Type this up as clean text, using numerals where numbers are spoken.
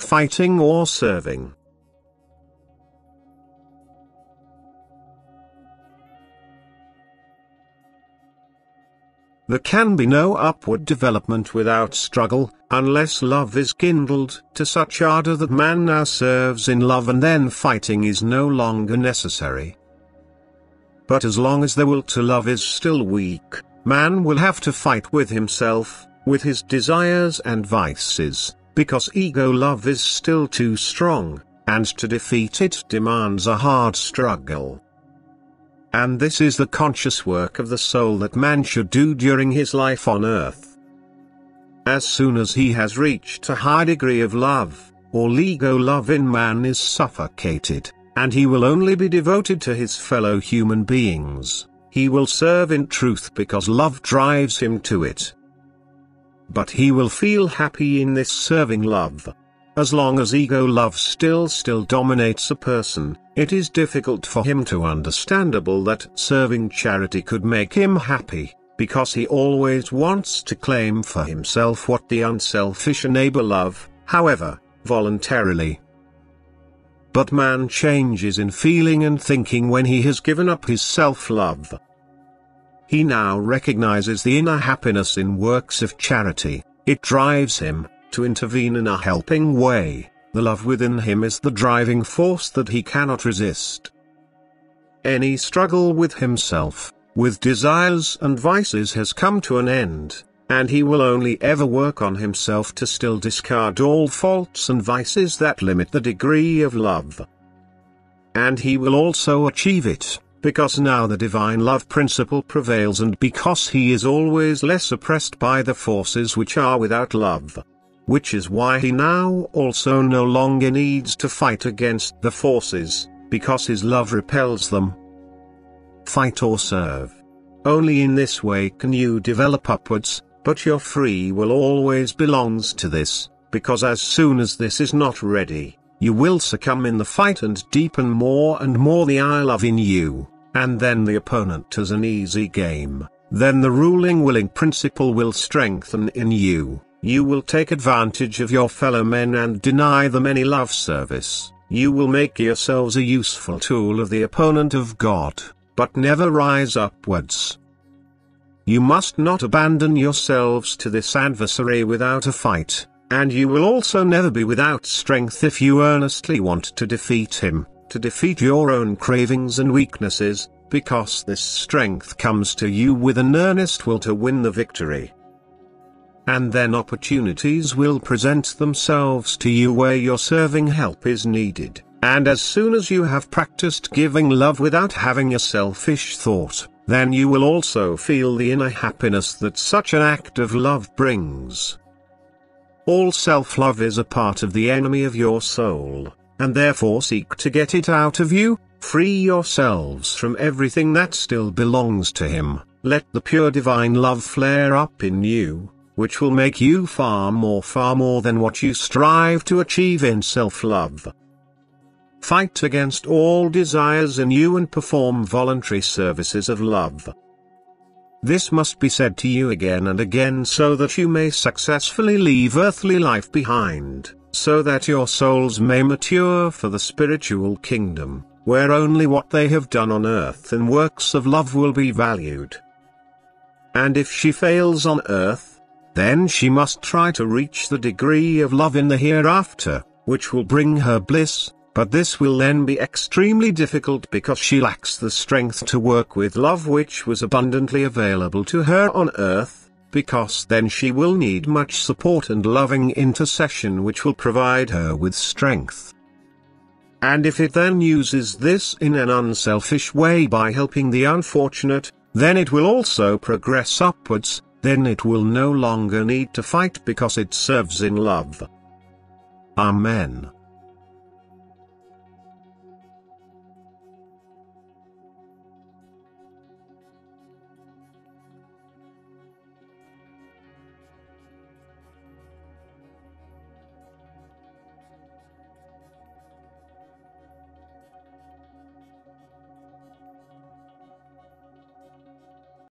fighting or serving. There can be no upward development without struggle, unless love is kindled to such ardor that man now serves in love, and then fighting is no longer necessary. But as long as the will to love is still weak, man will have to fight with himself, with his desires and vices, because ego love is still too strong, and to defeat it demands a hard struggle. And this is the conscious work of the soul that man should do during his life on earth. As soon as he has reached a high degree of love, all ego love in man is suffocated, and he will only be devoted to his fellow human beings. He will serve in truth because love drives him to it. But he will feel happy in this serving love. As long as ego love still dominates a person, it is difficult for him to understandable that serving charity could make him happy, because he always wants to claim for himself what the unselfish neighbor love, however, voluntarily. But man changes in feeling and thinking when he has given up his self-love. He now recognizes the inner happiness in works of charity. It drives him to intervene in a helping way. The love within him is the driving force that he cannot resist. Any struggle with himself, with desires and vices, has come to an end, and he will only ever work on himself to still discard all faults and vices that limit the degree of love. And he will also achieve it, because now the divine love principle prevails, and because he is always less oppressed by the forces which are without love. Which is why he now also no longer needs to fight against the forces, because his love repels them. Fight or serve. Only in this way can you develop upwards, but your free will always belongs to this, because as soon as this is not ready, you will succumb in the fight and deepen more and more the I love in you, and then the opponent has an easy game. Then the ruling willing principle will strengthen in you. You will take advantage of your fellow men and deny them any love service. You will make yourselves a useful tool of the opponent of God, but never rise upwards. You must not abandon yourselves to this adversary without a fight, and you will also never be without strength if you earnestly want to defeat him, to defeat your own cravings and weaknesses, because this strength comes to you with an earnest will to win the victory. And then opportunities will present themselves to you where your serving help is needed, and as soon as you have practiced giving love without having a selfish thought, then you will also feel the inner happiness that such an act of love brings. All self-love is a part of the enemy of your soul, and therefore seek to get it out of you. Free yourselves from everything that still belongs to him. Let the pure divine love flare up in you, which will make you far more than what you strive to achieve in self-love. Fight against all desires in you and perform voluntary services of love. This must be said to you again and again so that you may successfully leave earthly life behind, so that your souls may mature for the spiritual kingdom, where only what they have done on earth in works of love will be valued. And if she fails on earth, then she must try to reach the degree of love in the hereafter, which will bring her bliss, but this will then be extremely difficult because she lacks the strength to work with love which was abundantly available to her on earth, because then she will need much support and loving intercession which will provide her with strength. And if it then uses this in an unselfish way by helping the unfortunate, then it will also progress upwards. Then it will no longer need to fight because it serves in love. Amen.